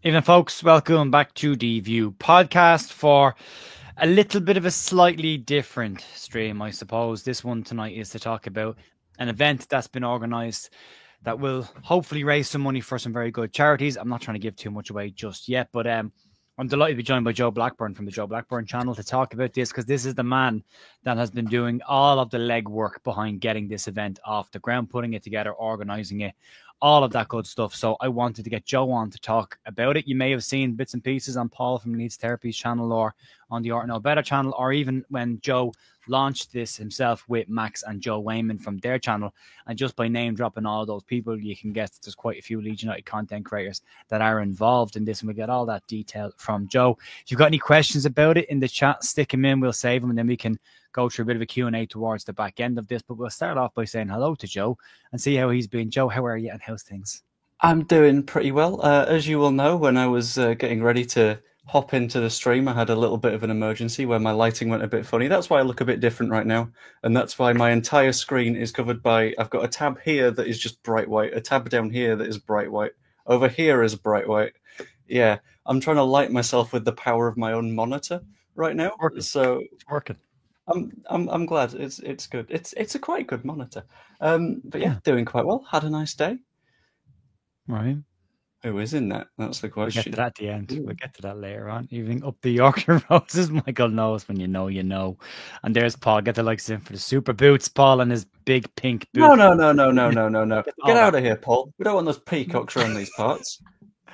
Evening, folks. Welcome back to the View podcast for a little bit of a slightly different stream, I suppose. This one tonight is to talk about an event that's been organised that will hopefully raise some money for some very good charities. I'm not trying to give too much away just yet, but I'm delighted to be joined by Joe Blackburn from the Joe Blackburn channel to talk about this, because this is the man that has been doing all of the legwork behind getting this event off the ground, putting it together, organising it, all of that good stuff. So I wanted to get Joe on to talk about it. You may have seen bits and pieces on Paul from Leeds Therapy's channel or on the Art No Better channel, or even when Joe launched this himself with Max and Joe Wayman from their channel. And just by name dropping all of those people, you can guess there's quite a few Leeds United content creators that are involved in this, and we get all that detail from Joe. If you've got any questions about it in the chat, stick them in, we'll save them, and then we can go through a bit of a Q&A towards the back end of this. But we'll start off by saying hello to Joe and see how he's been. Joe, how are you and how's things? I'm doing pretty well. As you will know, when I was getting ready to hop into the stream, I had a little bit of an emergency where my lighting went a bit funny. That's why I look a bit different right now. And that's why my entire screen is covered by, I've got a tab here that is just bright white, a tab down here that is bright white, over here is bright white. Yeah, I'm trying to light myself with the power of my own monitor right now. So It's working. I'm glad. It's good. It's a quite good monitor. But yeah, doing quite well. Had a nice day. Right. Who is in that? That's the We'll get question. to that at the end. We'll get to that later on. Evening up the Yorkshire Roses. Michael knows when you know, you know. And there's Paul. Get the likes in for the super boots. Paul and his big pink boots. No. Get out of here, Paul. We don't want those peacocks around these parts.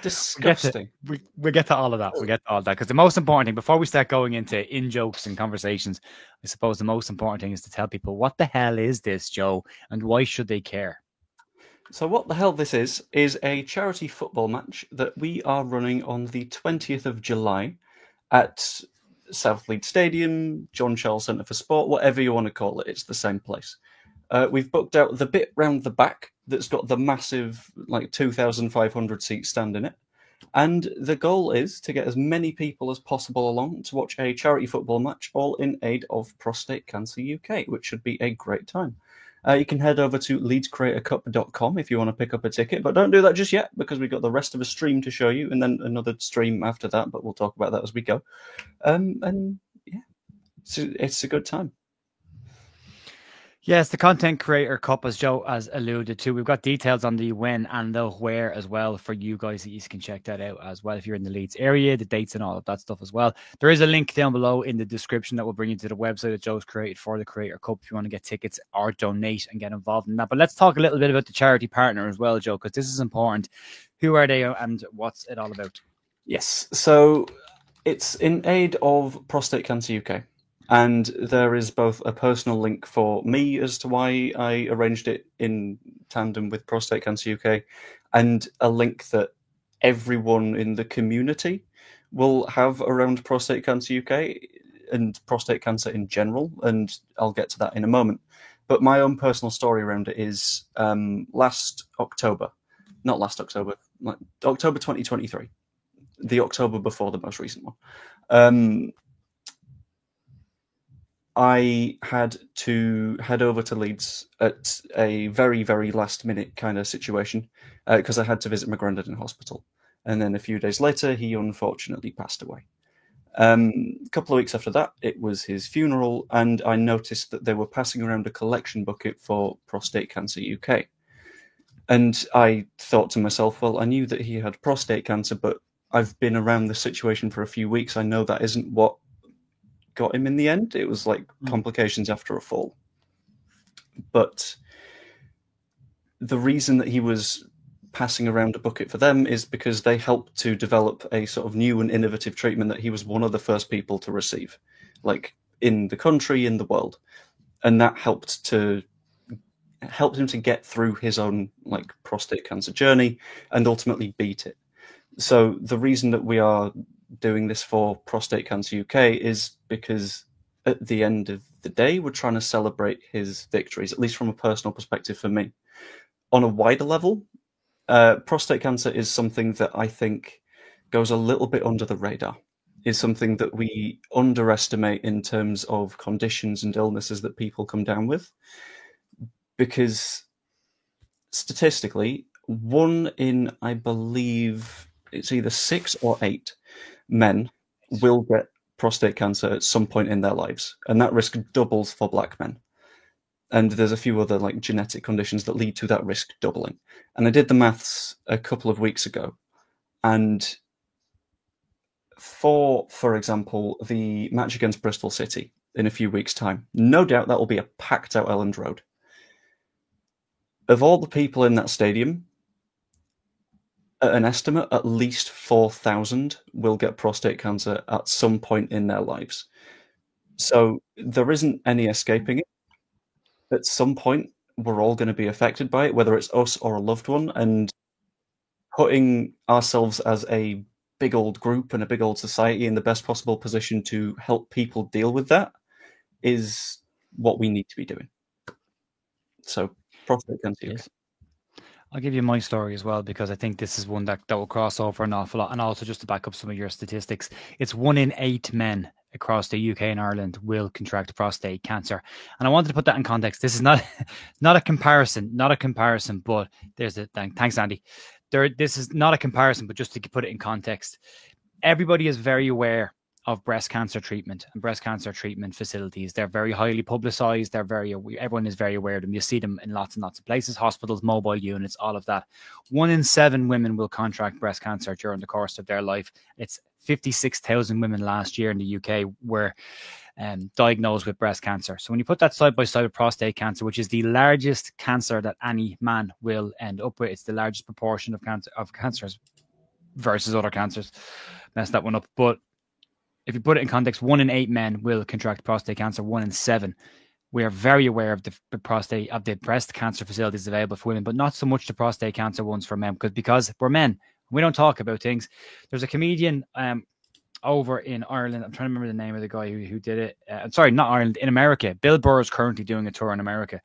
Disgusting. We'll get to all of that. We'll get to all that. Because the most important thing, before we start going into in-jokes and conversations, I suppose the most important thing is to tell people, what the hell is this, Joe? And why should they care? So what the hell this is a charity football match that we are running on the 20th of July at South Leeds Stadium, John Charles Centre for Sport, whatever you want to call it. It's the same place. We've booked out the bit round the back that's got the massive, like 2,500 seat stand in it. And the goal is to get as many people as possible along to watch a charity football match, all in aid of Prostate Cancer UK, which should be a great time. You can head over to leedscreatorcup.com if you want to pick up a ticket, but don't do that just yet because we've got the rest of a stream to show you and then another stream after that, but we'll talk about that as we go. And yeah, it's a good time. Yes, the Content Creator Cup, as Joe has alluded to. We've got details on the when and the where as well for you guys, that you can check that out as well if you're in the Leeds area, the dates and all of that stuff as well. There is a link down below in the description that will bring you to the website that Joe's created for the Creator Cup if you want to get tickets or donate and get involved in that. But let's talk a little bit about the charity partner as well, Joe, because this is important. Who are they and what's it all about? Yes, so it's in aid of Prostate Cancer UK. And there is both a personal link for me as to why I arranged it in tandem with Prostate Cancer UK, and a link that everyone in the community will have around Prostate Cancer UK and prostate cancer in general, and I'll get to that in a moment. But my own personal story around it is October 2023, the October before the most recent one. I had to head over to Leeds at a very, very last minute kind of situation because I had to visit my granddad in hospital. And then a few days later, he unfortunately passed away. A couple of weeks after that, it was his funeral, and I noticed that they were passing around a collection bucket for Prostate Cancer UK. And I thought to myself, well, I knew that he had prostate cancer, but I've been around this situation for a few weeks. I know that isn't what got him in the end. It was like complications after a fall. But the reason that he was passing around a bucket for them is because they helped to develop a sort of new and innovative treatment that he was one of the first people to receive, like in the country, in the world. And that helped him to get through his own like prostate cancer journey and ultimately beat it. So the reason that we are doing this for Prostate Cancer UK is because at the end of the day, we're trying to celebrate his victories, at least from a personal perspective for me. On a wider level, prostate cancer is something that I think goes a little bit under the radar, is something that we underestimate in terms of conditions and illnesses that people come down with. Because statistically, 1 in, I believe, it's either 6 or 8 men will get prostate cancer at some point in their lives, and that risk doubles for black men. And there's a few other like genetic conditions that lead to that risk doubling. And I did the maths a couple of weeks ago, and for example, the match against Bristol City in a few weeks' time, no doubt that will be a packed out Elland Road. Of all the people in that stadium, at an estimate, at least 4,000 will get prostate cancer at some point in their lives. So there isn't any escaping it. At some point, we're all going to be affected by it, whether it's us or a loved one. And putting ourselves as a big old group and a big old society in the best possible position to help people deal with that is what we need to be doing. So, prostate cancer. Yes. I'll give you my story as well, because I think this is one that will cross over an awful lot. And also, just to back up some of your statistics, it's 1 in 8 men across the UK and Ireland will contract prostate cancer. And I wanted to put that in context. This is not a comparison, but there's a thanks, Andy. This is not a comparison, but just to put it in context, everybody is very aware of breast cancer treatment and breast cancer treatment facilities. They're very highly publicized. Everyone is very aware of them. You see them in lots and lots of places, hospitals, mobile units, all of that. 1 in 7 women will contract breast cancer during the course of their life. It's 56,000 women last year in the UK were diagnosed with breast cancer. So when you put that side by side with prostate cancer, which is the largest cancer that any man will end up with, it's the largest proportion of cancers versus other cancers. Messed that one up. But if you put it in context, 1 in 8 men will contract prostate cancer. 1 in 7. We are very aware of the breast cancer facilities available for women, but not so much the prostate cancer ones for men, because we're men. We don't talk about things. There's a comedian over in Ireland. I'm trying to remember the name of the guy who did it. Sorry, not Ireland, in America. Bill Burr is currently doing a tour in America.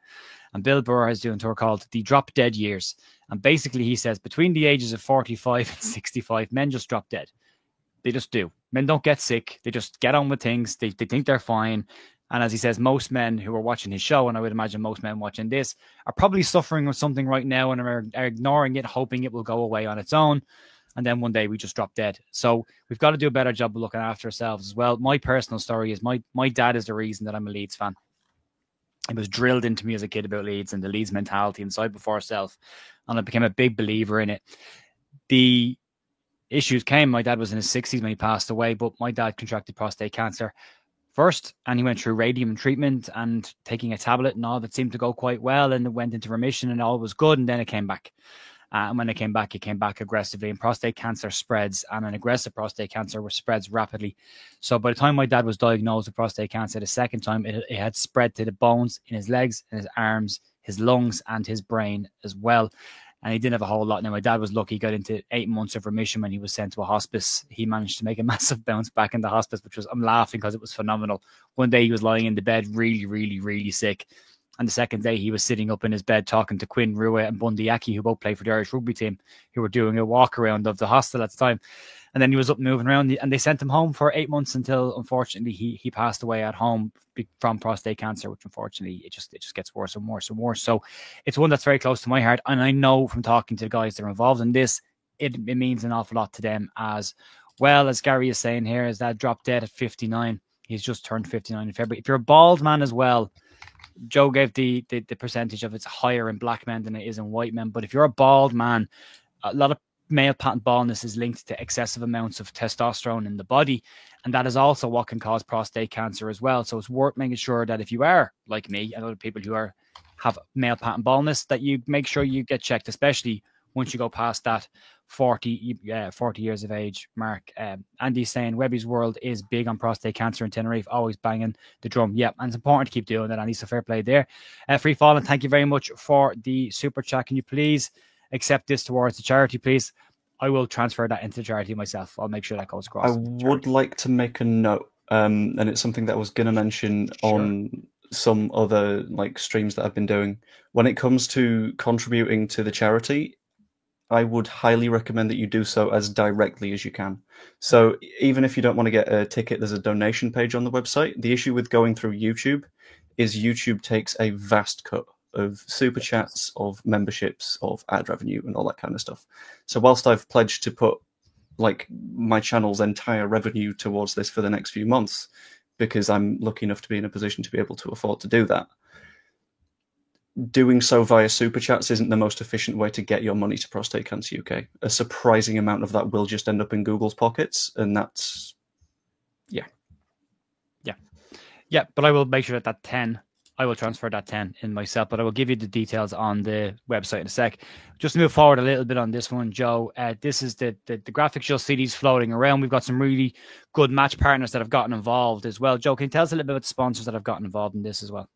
And Bill Burr is doing a tour called The Drop Dead Years. And basically he says between the ages of 45 and 65, men just drop dead. They just do. Men don't get sick. They just get on with things. They think they're fine. And as he says, most men who are watching his show, and I would imagine most men watching this, are probably suffering with something right now and are ignoring it, hoping it will go away on its own. And then one day we just drop dead. So we've got to do a better job of looking after ourselves as well. My personal story is my dad is the reason that I'm a Leeds fan. It was drilled into me as a kid about Leeds and the Leeds mentality inside before self. And I became a big believer in it. The issues came. My dad was in his 60s when he passed away, but my dad contracted prostate cancer first, and he went through radium treatment and taking a tablet, and all that seemed to go quite well, and it went into remission and all was good, and then it came back. And when it came back aggressively, and prostate cancer spreads, and an aggressive prostate cancer spreads rapidly. So by the time my dad was diagnosed with prostate cancer the second time, it had spread to the bones in his legs and his arms, his lungs, and his brain as well. And he didn't have a whole lot. Now, my dad was lucky. He got into 8 months of remission when he was sent to a hospice. He managed to make a massive bounce back in the hospice, I'm laughing because it was phenomenal. One day he was lying in the bed really, really, really sick. And the second day he was sitting up in his bed talking to Quinn Rua and Bundy Aki, who both played for the Irish rugby team, who were doing a walk around of the hostel at the time. And then he was up moving around, and they sent him home for 8 months until, unfortunately, he passed away at home from prostate cancer, which unfortunately it just gets worse and worse and worse. So it's one that's very close to my heart, and I know from talking to the guys that are involved in this, it means an awful lot to them as well. As Gary is saying here, his dad dropped dead at 59. He's just turned 59 in February. If you're a bald man as well, Joe gave the percentage of it's higher in black men than it is in white men. But if you're a bald man, a lot of male pattern baldness is linked to excessive amounts of testosterone in the body. And that is also what can cause prostate cancer as well. So it's worth making sure that if you are like me and other people who have male pattern baldness, that you make sure you get checked, especially once you go past that 40 years of age mark. Andy's saying Webby's World is big on prostate cancer in Tenerife, always banging the drum. Yeah, and it's important to keep doing that, Andy, so fair play there. Free Fallen, thank you very much for the super chat. Can you please accept this towards the charity, please? I will transfer that into the charity myself. I'll make sure that goes across. I would like to make a note, and it's something that I was going to mention on some other like streams that I've been doing. When it comes to contributing to the charity, I would highly recommend that you do so as directly as you can. So even if you don't want to get a ticket, there's a donation page on the website. The issue with going through YouTube is YouTube takes a vast cut of super chats, of memberships, of ad revenue, and all that kind of stuff. So whilst I've pledged to put like my channel's entire revenue towards this for the next few months, because I'm lucky enough to be in a position to be able to afford to do that. Doing so via super chats isn't the most efficient way to get your money to Prostate Cancer UK. A surprising amount of that will just end up in Google's pockets, and that's Yeah, but I will make sure that 10, I will transfer that 10 in myself, but I will give you the details on the website in a sec. Just to move forward a little bit on this one, Joe, this is the graphics. You'll see these floating around. We've got some really good match partners that have gotten involved as well. Joe, can you tell us a little bit about the sponsors that have gotten involved in this as well?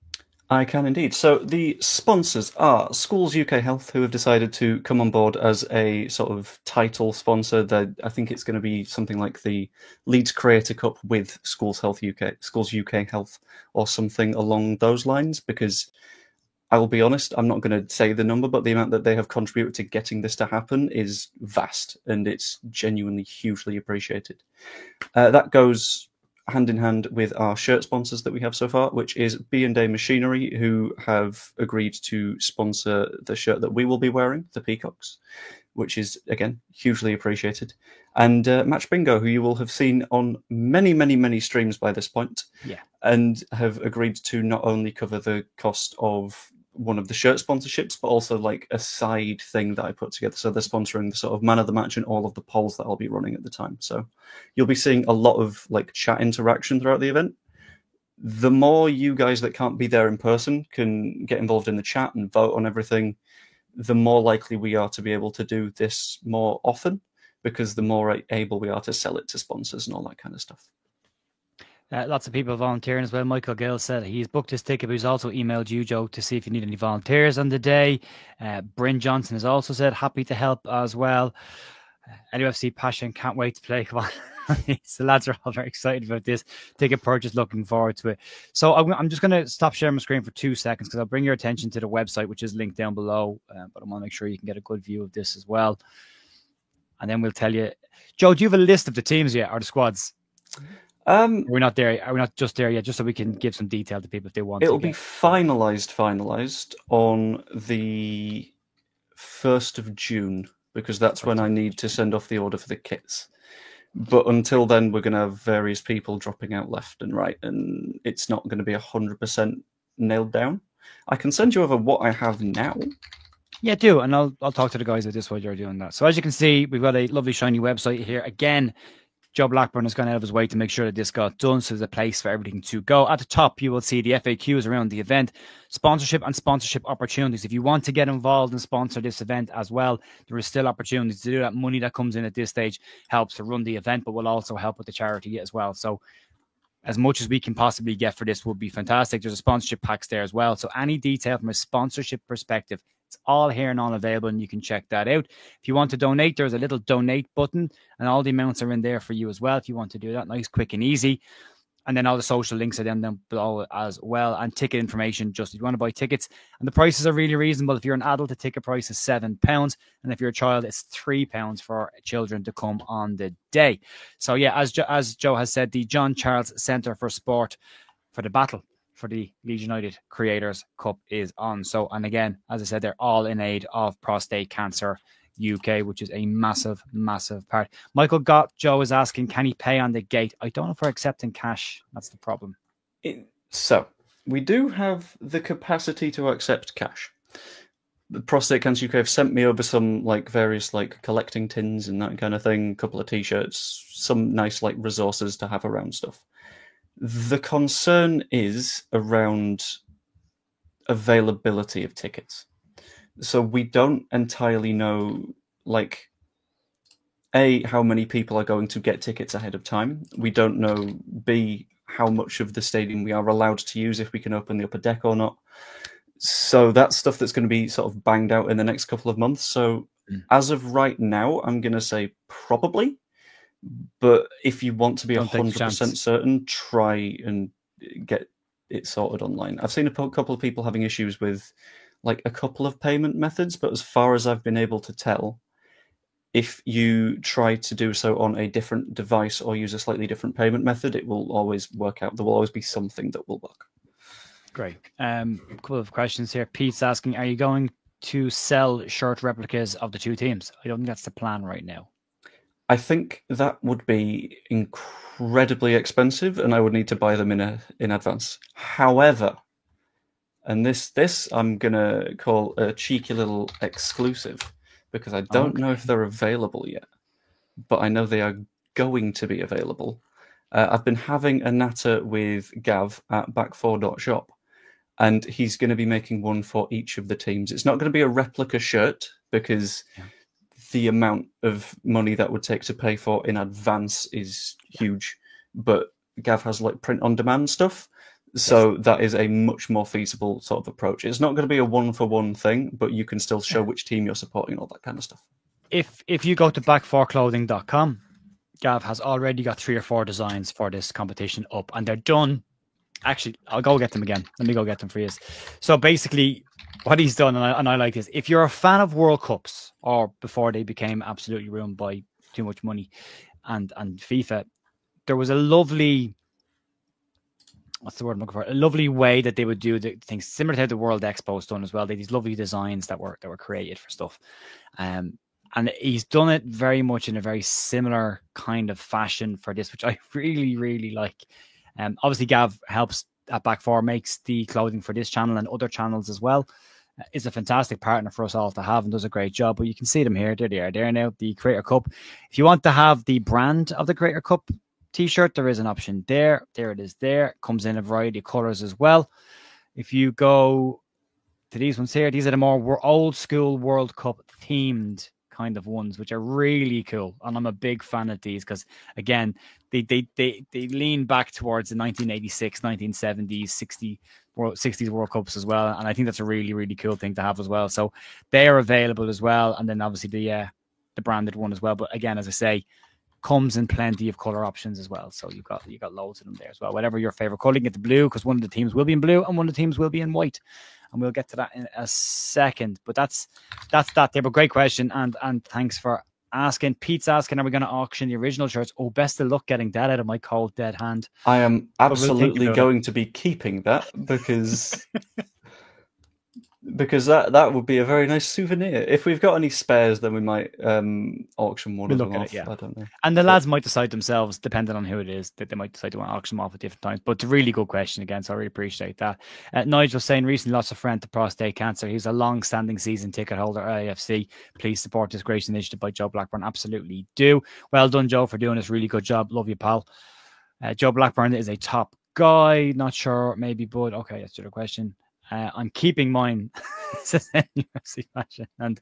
I can indeed. So the sponsors are Schools UK Health, who have decided to come on board as a sort of title sponsor. I think it's going to be something like the Leeds Creator Cup with Schools UK Health, or something along those lines, because I will be honest, I'm not going to say the number, but the amount that they have contributed to getting this to happen is vast, and it's genuinely hugely appreciated. That goes hand in hand with our shirt sponsors that we have so far, which is B&A Machinery, who have agreed to sponsor the shirt that we will be wearing, the Peacocks, which is, again, hugely appreciated. And Match Bingo, who you will have seen on many, many, many streams by this point, and have agreed to not only cover the cost of one of the shirt sponsorships, but also like a side thing that I put together. So they're sponsoring the sort of man of the match and all of the polls that I'll be running at the time. So you'll be seeing a lot of like chat interaction throughout the event. The more you guys that can't be there in person can get involved in the chat and vote on everything, the more likely we are to be able to do this more often, because the more able we are to sell it to sponsors and all that kind of stuff. Lots of people volunteering as well. Michael Gill said he's booked his ticket, but he's also emailed you, Joe, to see if you need any volunteers on the day. Bryn Johnson has also said happy to help as well. LUFC Passion, can't wait to play. Come on. The lads are all very excited about this ticket purchase, looking forward to it. So I'm just going to stop sharing my screen for 2 seconds, because I'll bring your attention to the website, which is linked down below. But I want to make sure you can get a good view of this as well. And then we'll tell you. Joe, do you have a list of the teams yet, or the squads? We're not there. Are we not just there yet? Just so we can give some detail to people if they want. It'll be finalized on the 1st of June, because that's when I need to send off the order for the kits. But until then, we're going to have various people dropping out left and right, and it's not going to be 100% nailed down. I can send you over what I have now. Yeah, do, and I'll talk to the guys at this while you're doing that. So as you can see, we've got a lovely shiny website here again. Joe Blackburn has gone out of his way to make sure that this got done, so there's a place for everything to go. At the top, you will see the FAQs around the event, sponsorship and sponsorship opportunities. If you want to get involved and sponsor this event as well, there is still opportunities to do that. Money that comes in at this stage helps to run the event, but will also help with the charity as well. So as much as we can possibly get for this would be fantastic. There's a sponsorship packs there as well. So any detail from a sponsorship perspective, it's all here and all available, and you can check that out. If you want to donate, there's a little donate button, and all the amounts are in there for you as well if you want to do that. Nice, quick, and easy. And then all the social links are down below as well, and ticket information, just if you want to buy tickets. And the prices are really reasonable. If you're an adult, the ticket price is £7. And if you're a child, it's £3 for children to come on the day. So yeah, as Joe has said, the John Charles Centre for Sport for the battle for the Leeds United Creators Cup is on. So, and again, as I said, they're all in aid of Prostate Cancer UK, which is a massive, massive part. Michael Gott, Joe is asking, can he pay on the gate? I don't know if we're accepting cash. That's the problem. So, we do have the capacity to accept cash. The Prostate Cancer UK have sent me over some like various like collecting tins and that kind of thing, a couple of t-shirts, some nice like resources to have around stuff. The concern is around availability of tickets. So we don't entirely know, like, A, how many people are going to get tickets ahead of time. We don't know, B, how much of the stadium we are allowed to use, if we can open the upper deck or not. So that's stuff that's going to be sort of banged out in the next couple of months. So as of right now, I'm going to say probably. But if you want to be 100% certain, try and get it sorted online. I've seen a couple of people having issues with like a couple of payment methods, but as far as I've been able to tell, if you try to do so on a different device or use a slightly different payment method, it will always work out. There will always be something that will work. Great. A couple of questions here. Pete's asking, are you going to sell shirt replicas of the two teams? I don't think that's the plan right now. I think that would be incredibly expensive, and I would need to buy them in advance. However, and this I'm gonna call a cheeky little exclusive, because I don't know if they're available yet, but I know they are going to be available. I've been having a natter with Gav at back4.shop, and he's going to be making one for each of the teams. It's not going to be a replica shirt, because the amount of money that would take to pay for in advance is huge. But Gav has like print on demand stuff, so that is a much more feasible sort of approach. It's not going to be a one-for-one thing, but you can still show which team you're supporting, all that kind of stuff. If you go to back4clothing.com, Gav has already got 3 or 4 designs for this competition up, and they're done. Actually, I'll go get them again. Let me go get them for you. So basically, what he's done, and I like this, if you're a fan of World Cups, or before they became absolutely ruined by too much money and FIFA, there was a lovely, what's the word I'm looking for? A lovely way that they would do the things similar to how the World Expo's done as well. They had these lovely designs that were created for stuff. And he's done it very much in a very similar kind of fashion for this, which I really, really like. Obviously, Gav helps at Back4, makes the clothing for this channel and other channels as well. Is a fantastic partner for us all to have and does a great job. But you can see them here. There they are. There now, the Creator Cup. If you want to have the brand of the Creator Cup t-shirt, there is an option there. There it is there. Comes in a variety of colors as well. If you go to these ones here, these are the more old school World Cup themed kind of ones, which are really cool, and I'm a big fan of these because again they lean back towards the 1986, 1970s, 60s World Cups as well, and I think that's a really, really cool thing to have as well. So they are available as well, and then obviously the branded one as well. But again, as I say, comes in plenty of color options as well, so you've got loads of them there as well. Whatever your favorite color, you get the blue, because one of the teams will be in blue and one of the teams will be in white, and we'll get to that in a second. But that's that there. But great question, and thanks for asking. Pete's asking, are we going to auction the original shirts? Oh, best of luck getting that out of my cold dead hand. I am absolutely going to be keeping that, because that would be a very nice souvenir. If we've got any spares, then we might auction one of them off. I don't know. And the lads might decide themselves, depending on who it is, that they might decide to want to auction them off at different times. But it's a really good question again, so I really appreciate that. Nigel saying, recently lost a friend to prostate cancer. He's a long-standing season ticket holder at AFC. Please support this great initiative by Joe Blackburn. Absolutely do. Well done, Joe, for doing this. Really good job. Love you, pal. Joe Blackburn is a top guy. Not sure, maybe, but okay, that's the other question. I'm keeping mine. UFC fashion and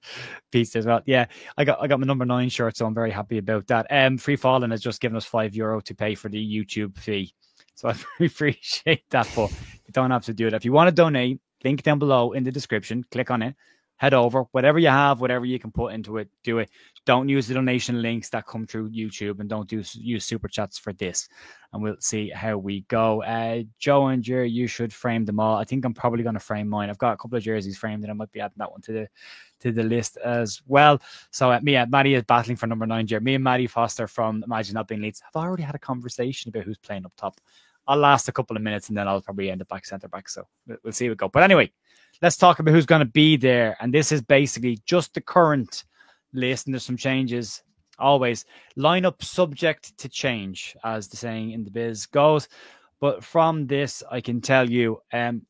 peace as well. Yeah, I got my number 9 shirt, so I'm very happy about that. Free Fallen has just given us €5 to pay for the YouTube fee, so I very appreciate that. But you don't have to do it. If you want to donate, link down below in the description. Click on it. Head over. Whatever you have, whatever you can put into it, do it. Don't use the donation links that come through YouTube, and don't use super chats for this. And we'll see how we go. Joe and Jerry, you should frame them all. I think I'm probably going to frame mine. I've got a couple of jerseys framed, and I might be adding that one to the list as well. So Maddie is battling for number 9, Jerry. Me and Maddie Foster from Imagine Not Being Leeds have already had a conversation about who's playing up top. I'll last a couple of minutes, and then I'll probably end up back centre back. So we'll see how it go. But anyway, let's talk about who's going to be there. And this is basically just the current list, and there's some changes. Always lineup subject to change, as the saying in the biz goes. But from this, I can tell you,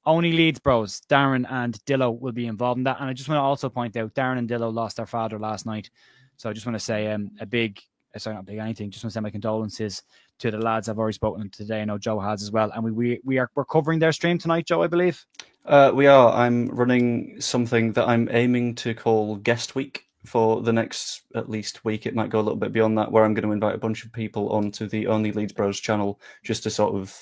only Leeds bros, Darren and Dillo, will be involved in that. And I just want to also point out, Darren and Dillo lost their father last night. So I just want to say not big anything. Just want to send my condolences to the lads. I've already spoken to them today. I know Joe has as well. And we're covering their stream tonight, Joe, I believe. We are. I'm running something that I'm aiming to call Guest Week for the next at least week. It might go a little bit beyond that, where I'm going to invite a bunch of people onto the Only Leeds Bros channel just to sort of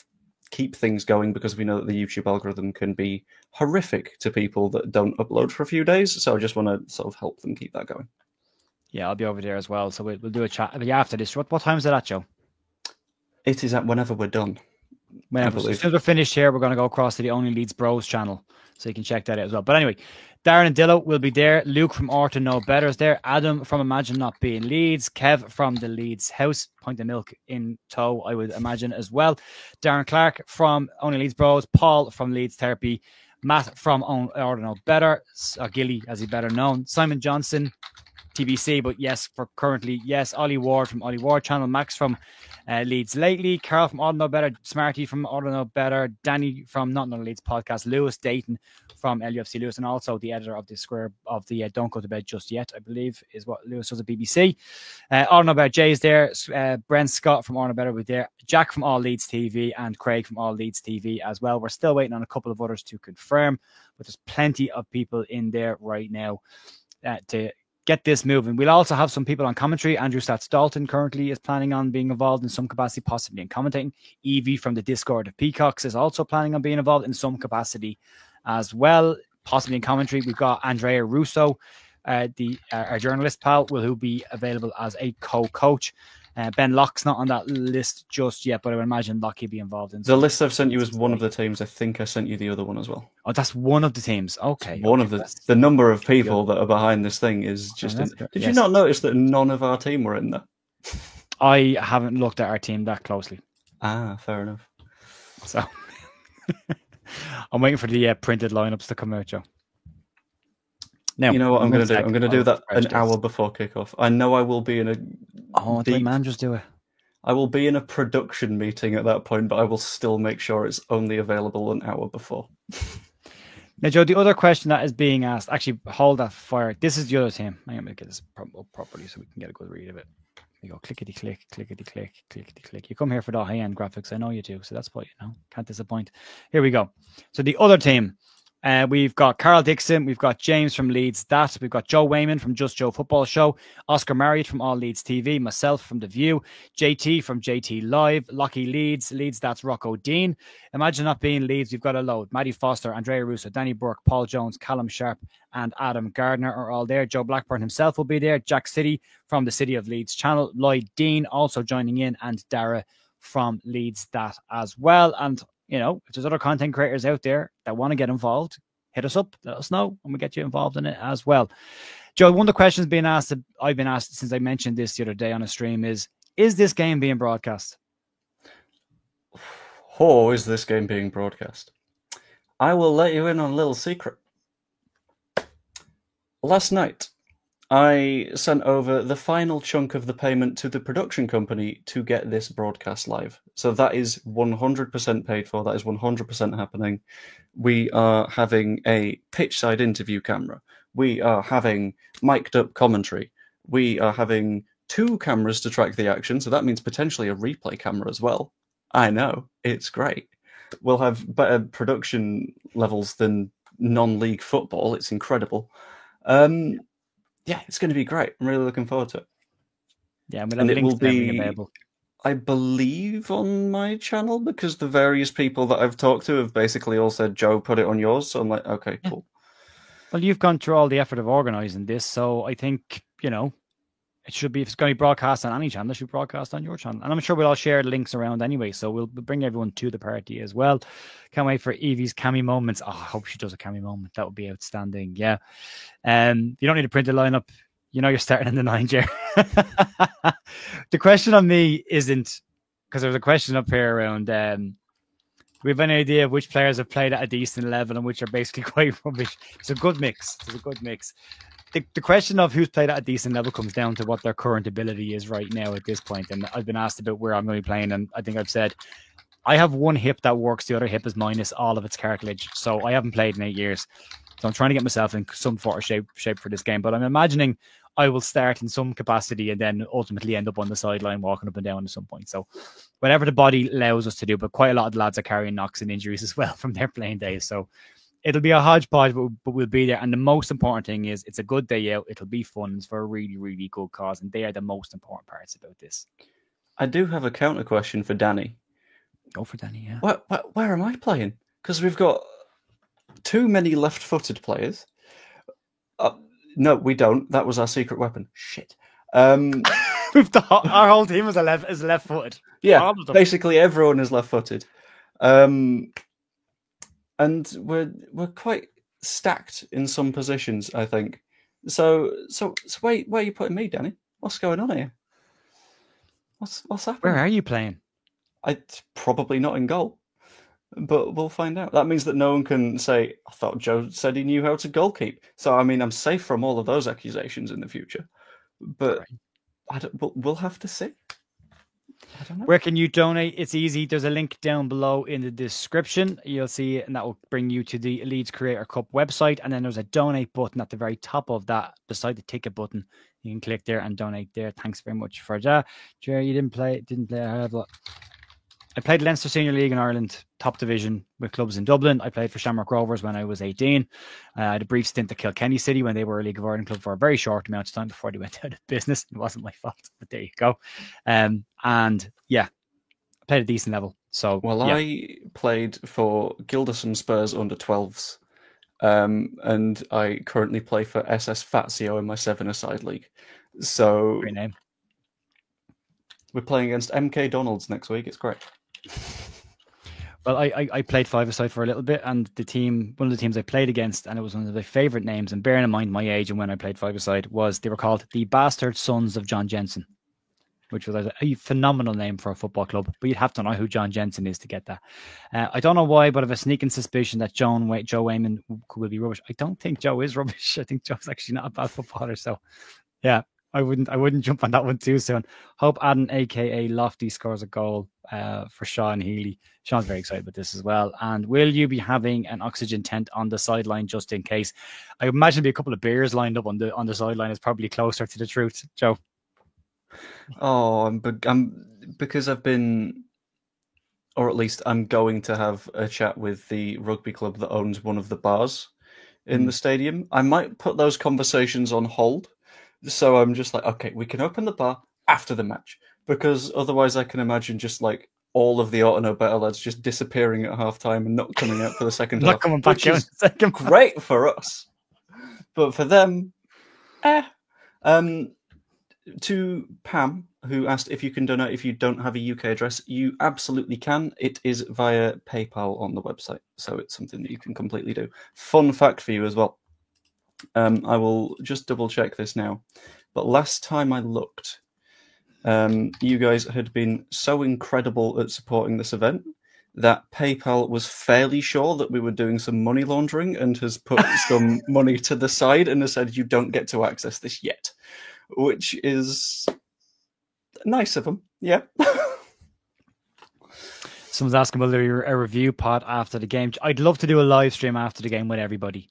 keep things going, because we know that the YouTube algorithm can be horrific to people that don't upload for a few days. So I just want to sort of help them keep that going. Yeah, I'll be over there as well. So we'll do a chat after this. What time is it at, Joe? It is at whenever we're done. As soon as we're finished here, we're going to go across to the Only Leeds Bros channel, so you can check that out as well. But anyway, Darren and Dillo will be there. Luke from Orton No Better is there. Adam from Imagine Not Being Leeds. Kev from the Leeds House. Pint of milk in tow, I would imagine, as well. Darren Clark from Only Leeds Bros. Paul from Leeds Therapy. Matt from Orton No Better. Or Gilly, as he better known. Simon Johnson TBC, but yes, for currently, yes, Ollie Ward from Ollie Ward channel, Max from Leeds Lately, Carl from Ought to Know Better, Smarty from Ought to Know Better, Danny from Not Another Leeds podcast, Lewis Dayton from LUFC Lewis, and also the editor of the Square of the Don't Go to Bed Just Yet, I believe, is what Lewis was at BBC. Ought to Know Better, Jay's there, Brent Scott from Ought to Know Better with there, Jack from All Leeds TV, and Craig from All Leeds TV as well. We're still waiting on a couple of others to confirm, but there's plenty of people in there right now to get this moving. We'll also have some people on commentary. Andrew Stats Dalton currently is planning on being involved in some capacity, possibly in commentating. Evie from the Discord of Peacocks is also planning on being involved in some capacity as well, possibly in commentary. We've got Andrea Russo, our journalist pal, who'll be available as a co-coach. Ben Locke's not on that list just yet, but I would imagine Locke will be involved in the list I've sent you is one of the teams. I think I sent you the other one as well. Oh, that's one of the teams. Okay. One of the number of people that are behind this thing is just... Did you not notice that none of our team were in there? I haven't looked at our team that closely. Ah, fair enough. So I'm waiting for the printed lineups to come out, Joe. Now, you know what I'm going to do? I'm going to do that an hour before kickoff. I know I will be in a... Oh, the managers do it. I will be in a production meeting at that point, but I will still make sure it's only available an hour before. Now, Joe, the other question that is being asked, actually, hold that fire. This is the other team. I'm going to get this up properly so we can get a good read of it. You go clickety-click, clickety-click, clickety-click. You come here for the high-end graphics. I know you do, so that's what you know. Can't disappoint. Here we go. So the other team. We've got Carl Dixon, we've got James from Leeds That, we've got Joe Wayman from Just Joe Football Show, Oscar Marriott from All Leeds TV, myself from The View, JT from JT Live, Lockie Leeds That's Rocco Dean. Imagine not being Leeds, we've got a load. Maddie Foster, Andrea Russo, Danny Burke, Paul Jones, Callum Sharp, and Adam Gardner are all there. Joe Blackburn himself will be there. Jack City from the City of Leeds channel, Lloyd Dean also joining in, and Dara from Leeds That as well. And you know, if there's other content creators out there that want to get involved, hit us up, let us know, and we'll get you involved in it as well. Joe, one of the questions I've been asked since I mentioned this the other day on a stream is this game being broadcast? Oh, is this game being broadcast? I will let you in on a little secret. Last night, I sent over the final chunk of the payment to the production company to get this broadcast live. So that is 100% paid for. That is 100% happening. We are having a pitch-side interview camera. We are having mic'd up commentary. We are having 2 cameras to track the action. So that means potentially a replay camera as well. I know. It's great. We'll have better production levels than non-league football. It's incredible. Yeah, it's going to be great. I'm really looking forward to it. Yeah, and it will be available, I believe, on my channel, because the various people that I've talked to have basically all said, Joe, put it on yours. So I'm like, okay, cool. Well, you've gone through all the effort of organising this, so I think, you know, it should be, if it's going to be broadcast on any channel, it should be broadcast on your channel. And I'm sure we'll all share links around anyway, so we'll bring everyone to the party as well. Can't wait for Evie's Cammy moments. Oh, I hope she does a Cammy moment. That would be outstanding. Yeah. You don't need to print a lineup. You know you're starting in the 9, Jerry. The question on me isn't, because there's a question up here around, we have any idea of which players have played at a decent level and which are basically quite rubbish. It's a good mix. The question of who's played at a decent level comes down to what their current ability is right now at this point. And I've been asked about where I'm going to be playing, and I think I've said I have one hip that works, the other hip is minus all of its cartilage. So I haven't played in 8 years. So I'm trying to get myself in some sort of shape for this game. But I'm imagining I will start in some capacity and then ultimately end up on the sideline walking up and down at some point. So whatever the body allows us to do, but quite a lot of the lads are carrying knocks and injuries as well from their playing days. So it'll be a hodgepodge, but we'll be there. And the most important thing is it's a good day out. It'll be fun. It's for a really, really good cause. And they are the most important parts about this. I do have a counter question for Danny. Go for Danny, yeah. Where am I playing? Because we've got too many left-footed players. No, we don't. That was our secret weapon. Shit. Our whole team is left-footed. Yeah, basically everyone is left-footed. And we're quite stacked in some positions, I think. So where are you putting me, Danny? What's going on here? What's happening? Where are you playing? Probably not in goal, but we'll find out. That means that no one can say, I thought Joe said he knew how to goalkeep. So, I mean, I'm safe from all of those accusations in the future. but we'll have to see. I don't know. Where can you donate? It's easy. There's a link down below in the description. You'll see it, and that will bring you to the Leeds Creator Cup website. And then there's a donate button at the very top of that, beside the ticket button. You can click there and donate there. Thanks very much for that. Jerry, you didn't play. I played Leinster Senior League in Ireland, top division with clubs in Dublin. I played for Shamrock Rovers when I was 18. I had a brief stint at Kilkenny City when they were a League of Ireland club for a very short amount of time before they went out of business. It wasn't my fault, but there you go. And yeah, I played a decent level. So, yeah. I played for Gilderson Spurs under 12s, and I currently play for SS Fazio in my 7-a-side league. So, Great name. We're playing against MK Donalds next week. It's great. Well, I played 5-a-side for a little bit, and one of the teams I played against, and it was one of my favourite names, and bearing in mind my age and when I played 5-a-side, they were called the Bastard Sons of John Jensen, which was a phenomenal name for a football club, but you'd have to know who John Jensen is to get that. I don't know why, but I have a sneaking suspicion that Joe Wayman will be rubbish. I don't think Joe is rubbish. I think Joe's actually not a bad footballer, so yeah. I wouldn't jump on that one too soon. Hope Adam, aka Lofty, scores a goal for Sean Healy. Sean's very excited about this as well. And will you be having an oxygen tent on the sideline just in case? I imagine there'll be a couple of beers lined up on the sideline is probably closer to the truth, Joe. Oh, because I've been, or at least I'm going to have a chat with the rugby club that owns one of the bars in the stadium. I might put those conversations on hold. So I'm just like, okay, we can open the bar after the match, because otherwise I can imagine just like all of the Auto Better lads just disappearing at halftime and not coming out for the second half. Not coming back which is great for us, but for them, To Pam, who asked if you can donate if you don't have a UK address, you absolutely can. It is via PayPal on the website, so it's something that you can completely do. Fun fact for you as well. I will just double check this now. But last time I looked, you guys had been so incredible at supporting this event that PayPal was fairly sure that we were doing some money laundering and has put some money to the side and has said you don't get to access this yet, which is nice of them. Yeah. Someone's asking will there be a review pod after the game. I'd love to do a live stream after the game with everybody.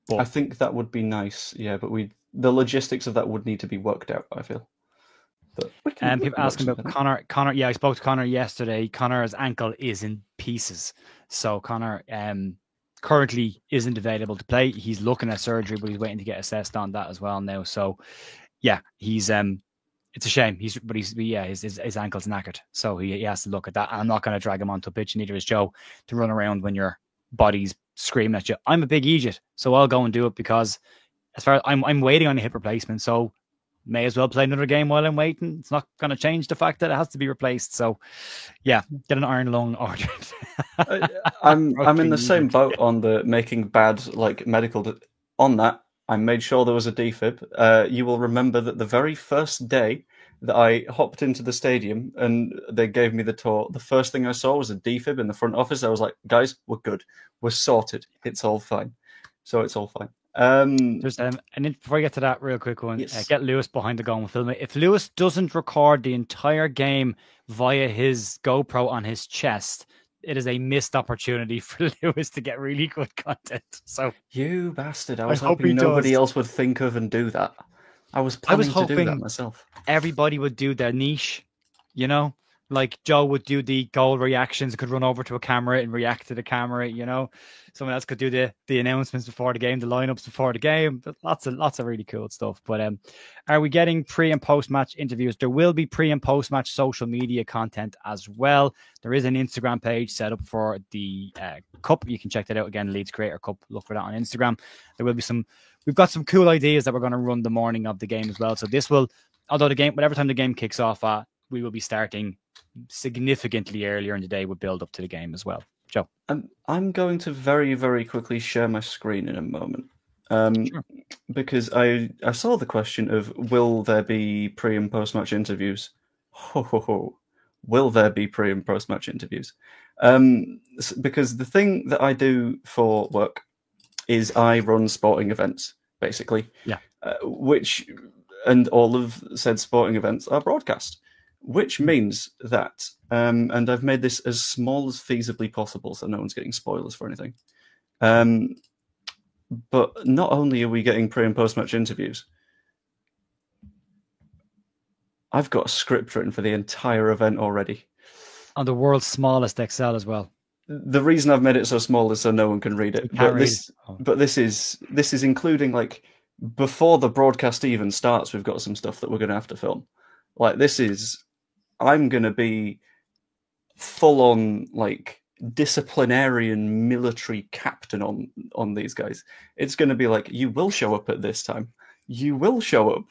But I think that would be nice, yeah. But the logistics of that would need to be worked out, I feel. But people asking about Connor. Connor, yeah, I spoke to Connor yesterday. Connor's ankle is in pieces, so Connor currently isn't available to play. He's looking at surgery, but he's waiting to get assessed on that as well now. So, yeah, he's it's a shame. His ankle's knackered, so he has to look at that. And I'm not going to drag him onto a pitch, neither is Joe, to run around when your body's screaming at you. I'm a big idiot, so I'll go and do it because as far as I'm waiting on a hip replacement, so may as well play another game while I'm waiting. It's not going to change the fact that it has to be replaced. So, yeah, get an iron lung ordered. I'm in the same boat on the making bad medical. On that, I made sure there was a defib. You will remember that the very first day that I hopped into the stadium and they gave me the tour, the first thing I saw was a defib in the front office. I was like, guys, we're good. We're sorted. It's all fine. So it's all fine. And then before I get to that real quick one, yes. Get Lewis behind the goal and film it. If Lewis doesn't record the entire game via his GoPro on his chest, it is a missed opportunity for Lewis to get really good content. So you bastard. I was hoping nobody else would think of and do that. I was planning to do that myself. Everybody would do their niche, you know, like Joe would do the goal reactions, could run over to a camera and react to the camera, you know. Someone else could do the announcements before the game, the lineups before the game. Lots of really cool stuff. But are we getting pre and post match interviews? There will be pre and post match social media content as well. There is an Instagram page set up for the Cup. You can check that out again. Leeds Creator Cup. Look for that on Instagram. There will be we've got some cool ideas that we're going to run the morning of the game as well. So this will, although whatever time the game kicks off at, we will be starting significantly earlier in the day with build up to the game as well. Joe. I'm going to very, very quickly share my screen in a moment. Sure. Because I saw the question of will there be pre and post match interviews? Will there be pre and post match interviews? Because the thing that I do for work is I run sporting events, basically. Yeah. Which and all of said sporting events are broadcast, which means that, and I've made this as small as feasibly possible so no one's getting spoilers for anything. But not only are we getting pre- and post-match interviews, I've got a script written for the entire event already. On the world's smallest Excel as well. The reason I've made it so small is so no one can read it. But this is including, like, before the broadcast even starts, we've got some stuff that we're going to have to film. Like, I'm going to be full on, like, disciplinarian military captain on these guys. It's going to be like, you will show up at this time. You will show up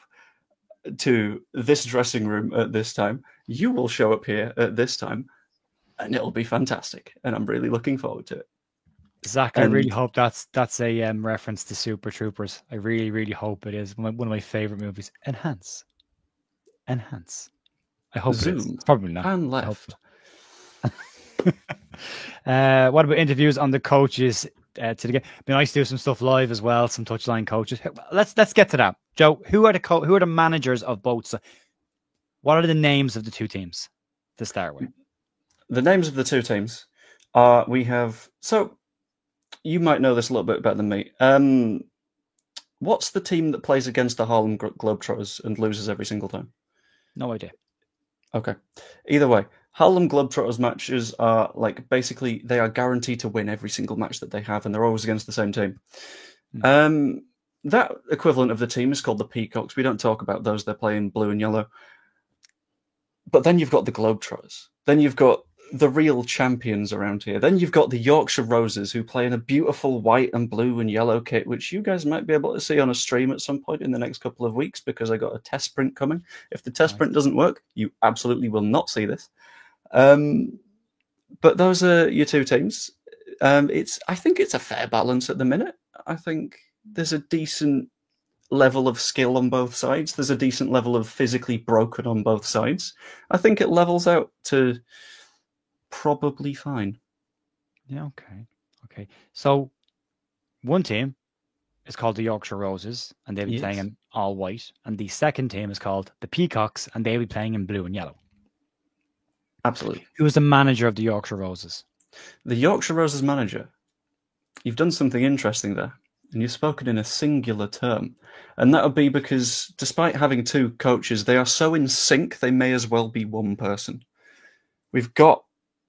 to this dressing room at this time. You will show up here at this time. And it'll be fantastic. And I'm really looking forward to it. Zach, I really hope that's a reference to Super Troopers. I really, really hope it is. One of my favorite movies. Enhance. I hope Zoom. it is. It's probably not. And left. What about interviews on the coaches to the game? It'd be nice to do some stuff live as well, some touchline coaches. Let's get to that. Joe, who are the managers of both? What are the names of the two teams to start with? The names of the two teams are, so you might know this a little bit better than me. What's the team that plays against the Harlem Globetrotters and loses every single time? No idea. Okay. Either way, Harlem Globetrotters matches are, like, basically they are guaranteed to win every single match that they have, and they're always against the same team. That equivalent of the team is called the Peacocks. We don't talk about those. They're playing blue and yellow. But then you've got the Globetrotters. Then you've got the real champions around here. Then you've got the Yorkshire Roses, who play in a beautiful white and blue and yellow kit, which you guys might be able to see on a stream at some point in the next couple of weeks, because I got a test print coming. If the test print doesn't work, you absolutely will not see this. But those are your two teams. I think it's a fair balance at the minute. I think there's a decent level of skill on both sides. There's a decent level of physically broken on both sides. I think it levels out to probably fine. Yeah, okay. So one team is called the Yorkshire Roses, and they'll be playing in all white. And the second team is called the Peacocks, and they'll be playing in blue and yellow. Absolutely. Who is the manager of the Yorkshire Roses? The Yorkshire Roses manager. You've done something interesting there, and you've spoken in a singular term. And that would be because, despite having two coaches, they are so in sync, they may as well be one person. We've got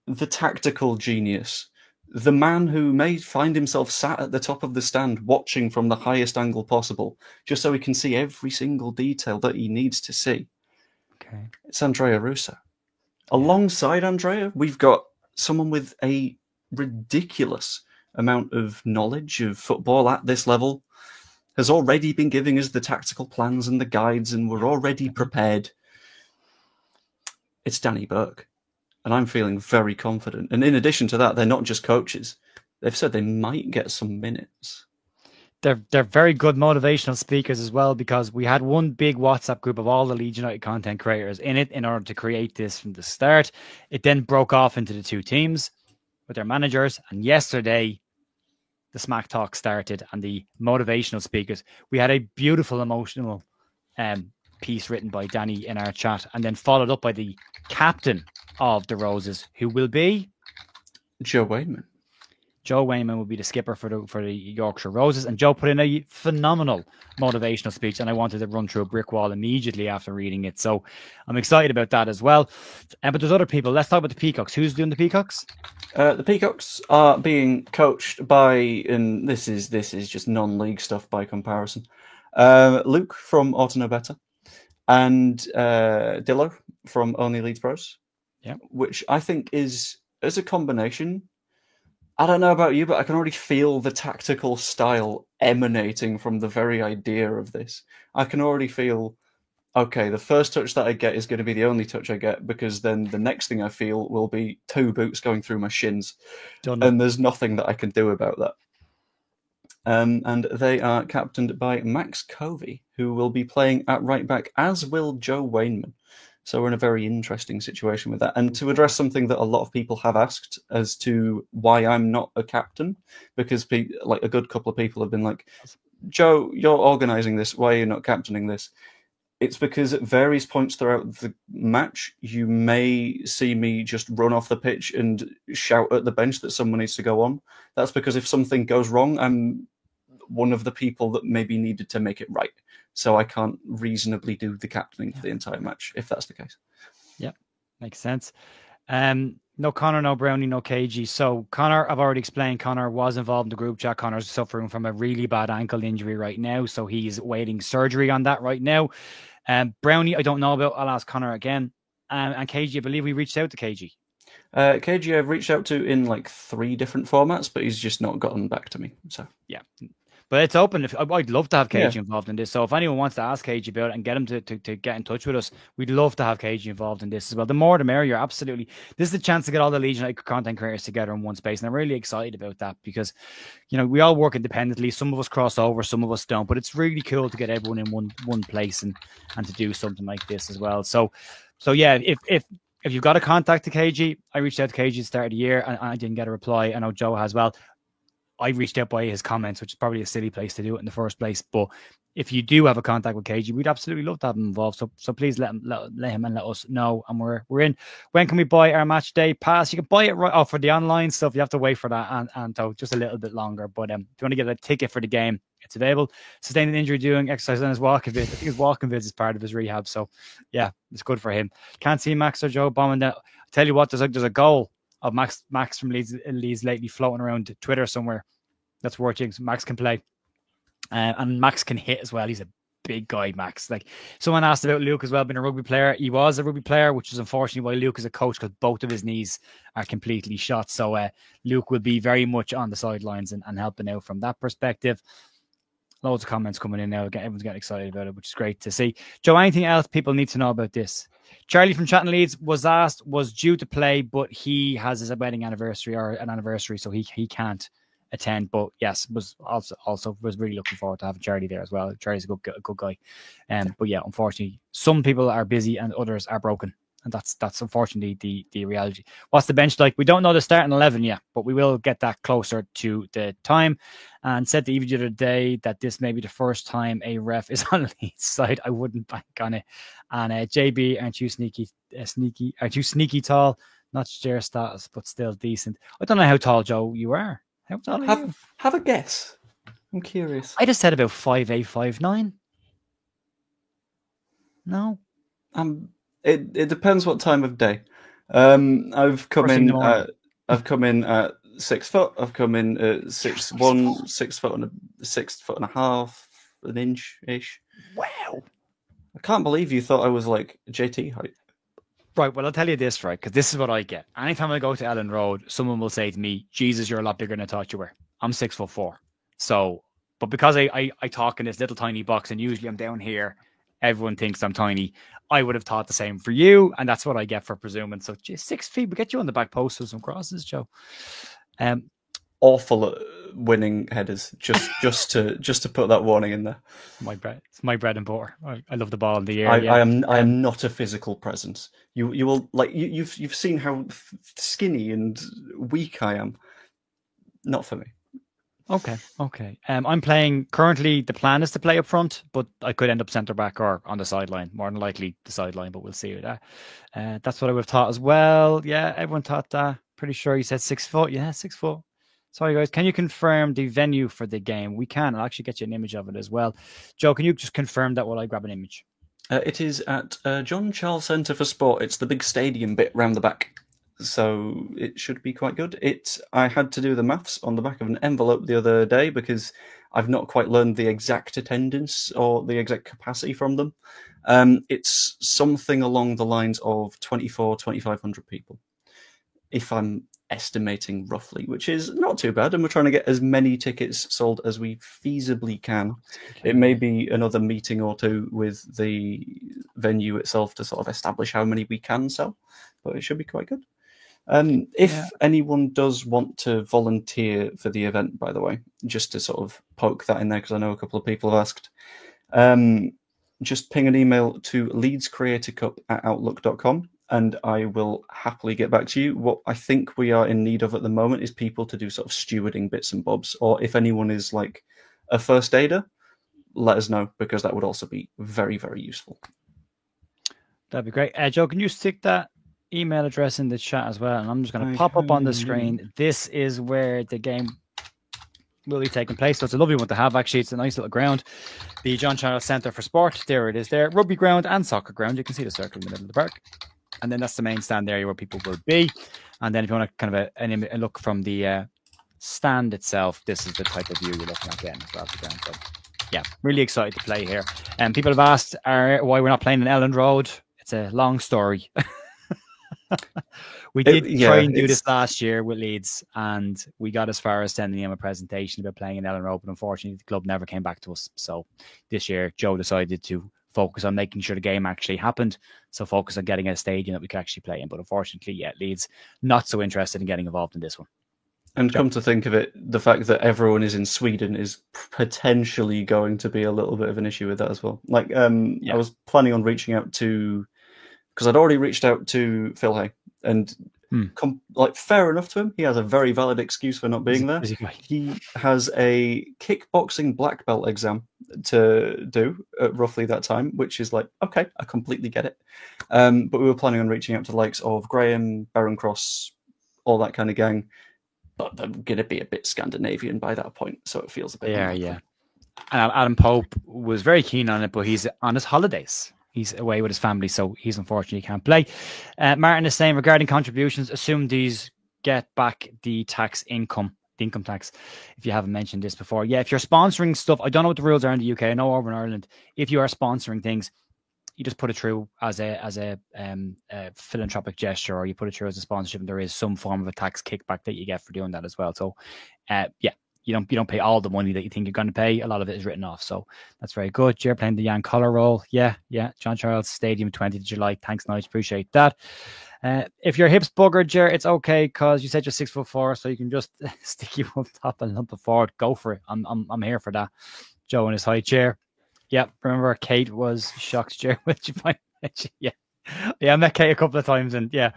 the tactical genius, the man who may find himself sat at the top of the stand watching from the highest angle possible, just so he can see every single detail that he needs to see. Okay. It's Andrea Russo. Alongside Andrea, we've got someone with a ridiculous amount of knowledge of football at this level, has already been giving us the tactical plans and the guides, and we're already prepared. It's Danny Burke. And I'm feeling very confident. And in addition to that, they're not just coaches. They've said they might get some minutes. They're very good motivational speakers as well, because we had one big WhatsApp group of all the Leeds United content creators in it in order to create this from the start. It then broke off into the two teams with their managers. And yesterday, the Smack Talk started, and the motivational speakers. We had a beautiful emotional piece written by Danny in our chat, and then followed up by the captain of the Roses, who will be Joe Wayman. Joe Wayman will be the skipper for the Yorkshire Roses, and Joe put in a phenomenal motivational speech, and I wanted to run through a brick wall immediately after reading it. So I'm excited about that as well. But there's other people. Let's talk about the Peacocks. Who's doing the Peacocks? The Peacocks are being coached by, and this is just non-league stuff by comparison, Luke from Auto Know Better, and Dillo from Only Leeds Pros. Yeah, which I think is, as a combination, I don't know about you, but I can already feel the tactical style emanating from the very idea of this. I can already feel, okay, the first touch that I get is going to be the only touch I get, because then the next thing I feel will be two boots going through my shins. And there's nothing that I can do about that. And they are captained by Max Covey, who will be playing at right back, as will Joe Wayman. So we're in a very interesting situation with that. And to address something that a lot of people have asked as to why I'm not a captain, because a good couple of people have been like, Joe, you're organising this, why are you not captaining this? It's because at various points throughout the match, you may see me just run off the pitch and shout at the bench that someone needs to go on. That's because if something goes wrong, I'm one of the people that maybe needed to make it right. So I can't reasonably do the captaining for the entire match, if that's the case. Yeah, makes sense. No Connor, no Brownie, no KG. So Connor, I've already explained, Connor was involved in the group chat. Connor's suffering from a really bad ankle injury right now, so he's waiting surgery on that right now. Brownie, I don't know about. I'll ask Connor again. And KG, I believe we reached out to KG. KG, I've reached out to in like 3 different formats, but he's just not gotten back to me. So yeah. But it's open. I'd love to have KG involved in this. So if anyone wants to ask KG about it and get him to get in touch with us, we'd love to have KG involved in this as well. The more the merrier, absolutely. This is the chance to get all the Legion content creators together in one space. And I'm really excited about that because, we all work independently. Some of us cross over, some of us don't. But it's really cool to get everyone in one place and to do something like this as well. So yeah, if you've got a contact to KG, I reached out to KG at the start of the year and I didn't get a reply. I know Joe has well. I reached out by his comments, which is probably a silly place to do it in the first place. But if you do have a contact with KG, we'd absolutely love to have him involved. So please let him and let us know. And we're in. When can we buy our match day pass? You can buy it right for the online stuff. You have to wait for that and just a little bit longer. But if you want to get a ticket for the game, it's available. Sustaining injury, doing exercise on his walking vids. I think his walking vids is part of his rehab. So yeah, it's good for him. Can't see Max or Joe bombing that. I tell you what, there's a goal of Max from Leeds lately floating around Twitter somewhere. That's working. Max can play. And Max can hit as well. He's a big guy, Max. Like someone asked about Luke as well, being a rugby player. He was a rugby player, which is unfortunately why Luke is a coach, because both of his knees are completely shot. So Luke will be very much on the sidelines and helping out from that perspective. Loads of comments coming in now. Everyone's getting excited about it, which is great to see. Joe, anything else people need to know about this? Charlie from Chatton Leeds was due to play, but he has his wedding anniversary or an anniversary, so he can't attend. But yes, was really looking forward to having Charlie there as well. Charlie's a good guy. But yeah, unfortunately, some people are busy and others are broken. And that's unfortunately the reality. What's the bench like? We don't know the starting 11 yet, but we will get that closer to the time. And said to Evie the other day that this may be the first time a ref is on Leeds side. I wouldn't bank on it. And JB, aren't you sneaky? Aren't you sneaky tall? Not share status, but still decent. I don't know how tall, Joe, you are. How tall are you? Have a guess. I'm curious. I just said about 5'8", 5'9". No. It depends what time of day. I've come in at 6 foot. I've come in at 6'1", 6 foot and 6 foot and a half, an inch ish. Wow. I can't believe you thought I was like JT height. Right, well, I'll tell you this, right, because this is what I get. Anytime I go to Ellen Road, someone will say to me, Jesus, you're a lot bigger than I thought you were. I'm 6'4". So, but because I talk in this little tiny box and usually I'm down here, everyone thinks I'm tiny. I would have thought the same for you, and that's what I get for presuming. So, 6 feet, we get you on the back post with some crosses, Joe. Awful at winning headers, just to put that warning in there. It's my bread and butter. I love the ball in the air. I am not a physical presence. You will like you've seen how skinny and weak I am. Not for me. Okay. I'm playing currently. The plan is to play up front, but I could end up centre back or on the sideline. More than likely the sideline, but we'll see with that. That's what I would have thought as well. Yeah, everyone thought that. Pretty sure you said 6 foot. Yeah, 6 foot. Sorry, guys. Can you confirm the venue for the game? We can. I'll actually get you an image of it as well. Joe, can you just confirm that while I grab an image? It is at John Charles Centre for Sport. It's the big stadium bit round the back. So it should be quite good. I had to do the maths on the back of an envelope the other day because I've not quite learned the exact attendance or the exact capacity from them. It's something along the lines of 2,500 people, if I'm estimating roughly, which is not too bad. And we're trying to get as many tickets sold as we feasibly can. Okay. It may be another meeting or two with the venue itself to sort of establish how many we can sell, but it should be quite good. If anyone does want to volunteer for the event, by the way, just to sort of poke that in there, because I know a couple of people have asked, just ping an email to leedscreatorcup@outlook.com and I will happily get back to you. What I think we are in need of at the moment is people to do sort of stewarding bits and bobs, or if anyone is like a first aider, let us know, because that would also be very, very useful. That'd be great. Joe, can you stick that email address in the chat as well? And I'm just going to pop up on the screen. This is where the game will be taking place. So it's a lovely one to have, actually. It's a nice little ground. The John Charles Centre for Sport. There it is there. Rugby ground and soccer ground. You can see the circle in the middle of the park. And then that's the main stand area where people will be. And then if you want to kind of a look from the stand itself, this is the type of view you're looking at then as well. So, yeah, really excited to play here. And people have asked why we're not playing in Elland Road. It's a long story. We did try and do this last year with Leeds, and we got as far as sending them a presentation about playing in Elland Road, but unfortunately the club never came back to us. So this year Joe decided to focus on making sure the game actually happened, so focus on getting a stadium that we could actually play in. But unfortunately, Leeds not so interested in getting involved in this one. And come to think of it, the fact that everyone is in Sweden is potentially going to be a little bit of an issue with that as well. Like, I was planning on reaching out to, because I'd already reached out to Phil Hay, and fair enough to him. He has a very valid excuse for not being there. He has a kickboxing black belt exam to do at roughly that time, which is like, okay, I completely get it. But we were planning on reaching out to the likes of Graham, Baron Cross, all that kind of gang. But they're going to be a bit Scandinavian by that point, so it feels a bit... Yeah. And Adam Pope was very keen on it, but he's on his holidays. He's away with his family, so he's unfortunately can't play. Martin is saying, regarding contributions, assume these get back the income tax, if you haven't mentioned this before. Yeah, if you're sponsoring stuff, I don't know what the rules are in the UK. I know over in Ireland, if you are sponsoring things, you just put it through as a philanthropic gesture, or you put it through as a sponsorship, and there is some form of a tax kickback that you get for doing that as well. So, you don't pay all the money that you think you're going to pay. A lot of it is written off, so that's very good. You're playing the Jan Collar role, yeah. John Charles Stadium, 20th of July. Thanks, Nige, appreciate that. If your hips buggered, Jer, it's okay, because you said you're 6'4", so you can just stick you up top and lump it forward. Go for it. I'm here for that. Joe in his high chair. Yeah, remember Kate was shocked, Jer. What you find? Yeah, I met Kate a couple of times, and yeah,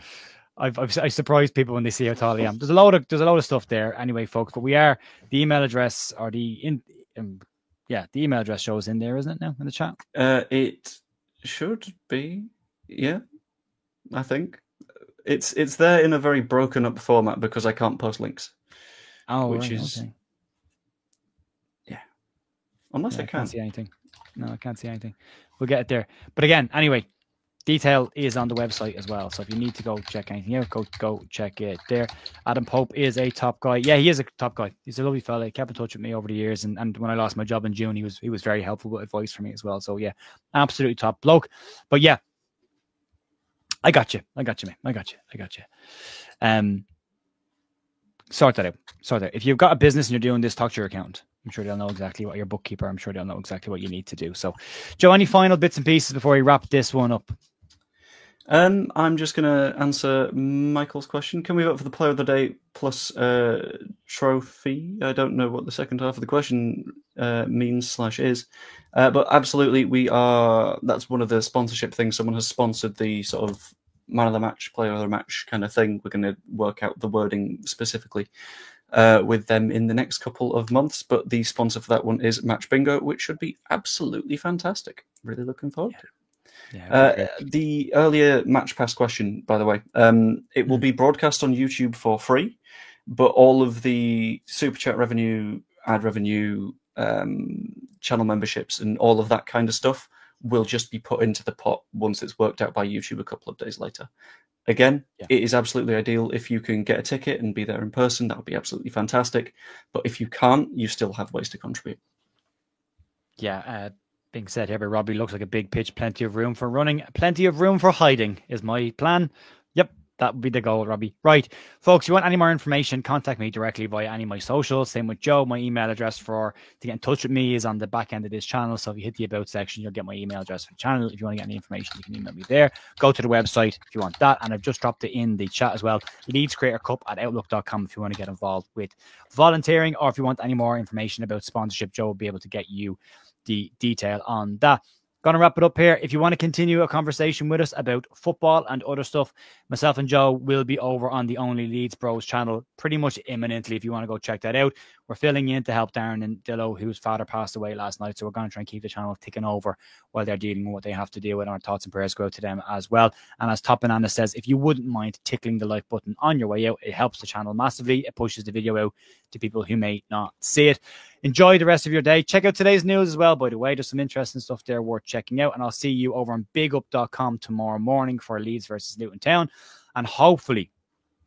I surprise people when they see how tall I am. There's a load of stuff there, anyway, folks. But we are the email address, or the email address shows in there, isn't it now in the chat? It should be, yeah. I think it's there in a very broken up format because I can't post links. Oh, which right, is okay. Yeah, unless I can. Can't see anything. No, I can't see anything. We'll get it there. But again, anyway, detail is on the website as well. So if you need to go check anything out, go check it there. Adam Pope is a top guy. Yeah, he is a top guy. He's a lovely fella. He kept in touch with me over the years. And when I lost my job in June, he was very helpful with advice for me as well. So yeah, absolutely top bloke. But yeah, I got you, mate. I got you. Sort that out. If you've got a business and you're doing this, talk to your accountant. I'm sure they'll know exactly what your bookkeeper. I'm sure they'll know exactly what you need to do. So, Joe, any final bits and pieces before we wrap this one up? I'm just going to answer Michael's question. Can we vote for the Player of the Day plus trophy? I don't know what the second half of the question means/is, but absolutely, we are. That's one of the sponsorship things. Someone has sponsored the sort of man of the match, player of the match kind of thing. We're going to work out the wording specifically with them in the next couple of months. But the sponsor for that one is Match Bingo, which should be absolutely fantastic. Really looking forward to it. Yeah, the earlier Match Pass question, by the way, it will be broadcast on YouTube for free, but all of the Super Chat revenue, ad revenue, channel memberships, and all of that kind of stuff will just be put into the pot once it's worked out by YouTube a couple of days later. Again, It is absolutely ideal if you can get a ticket and be there in person. That would be absolutely fantastic. But if you can't, you still have ways to contribute. Yeah, being said here by Robbie, looks like a big pitch, plenty of room for running, plenty of room for hiding is my plan. Yep, that would be the goal, Robbie. Right, folks, if you want any more information, contact me directly via any of my socials. Same with Joe. My email address to get in touch with me is on the back end of this channel. So if you hit the About section, you'll get my email address for the channel. If you want to get any information, you can email me there. Go to the website if you want that. And I've just dropped it in the chat as well. Leeds Creator Cup at outlook.com if you want to get involved with volunteering, or if you want any more information about sponsorship, Joe will be able to get you the detail on that. Going to wrap it up here. If you want to continue a conversation with us about football and other stuff, myself and Joe will be over on the Only Leeds Bros channel pretty much imminently if you want to go check that out. we're filling in to help Darren and Dillo, whose father passed away last night. So we're going to try and keep the channel ticking over while they're dealing with what they have to deal with. Our thoughts and prayers go out to them as well. And as Top Banana says, if you wouldn't mind tickling the like button on your way out, it helps the channel massively. It pushes the video out to people who may not see it. Enjoy the rest of your day. Check out today's news as well, by the way. There's some interesting stuff there worth checking out. And I'll see you over on bigup.com tomorrow morning for Leeds versus Luton Town. And hopefully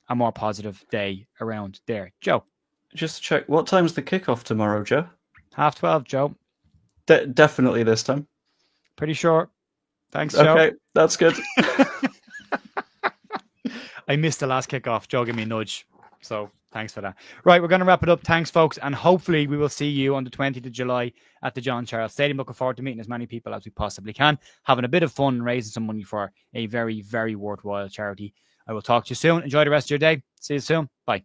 a more positive day around there. Joe. Just check. What time's the kickoff tomorrow, Joe? 12:30, Joe. Definitely this time. Pretty sure. Thanks, Joe. Okay, that's good. I missed the last kickoff. Joe gave me a nudge. So thanks for that. Right, we're going to wrap it up. Thanks, folks. And hopefully we will see you on the 20th of July at the John Charles Stadium. Looking forward to meeting as many people as we possibly can. Having a bit of fun, raising some money for a very, very worthwhile charity. I will talk to you soon. Enjoy the rest of your day. See you soon. Bye.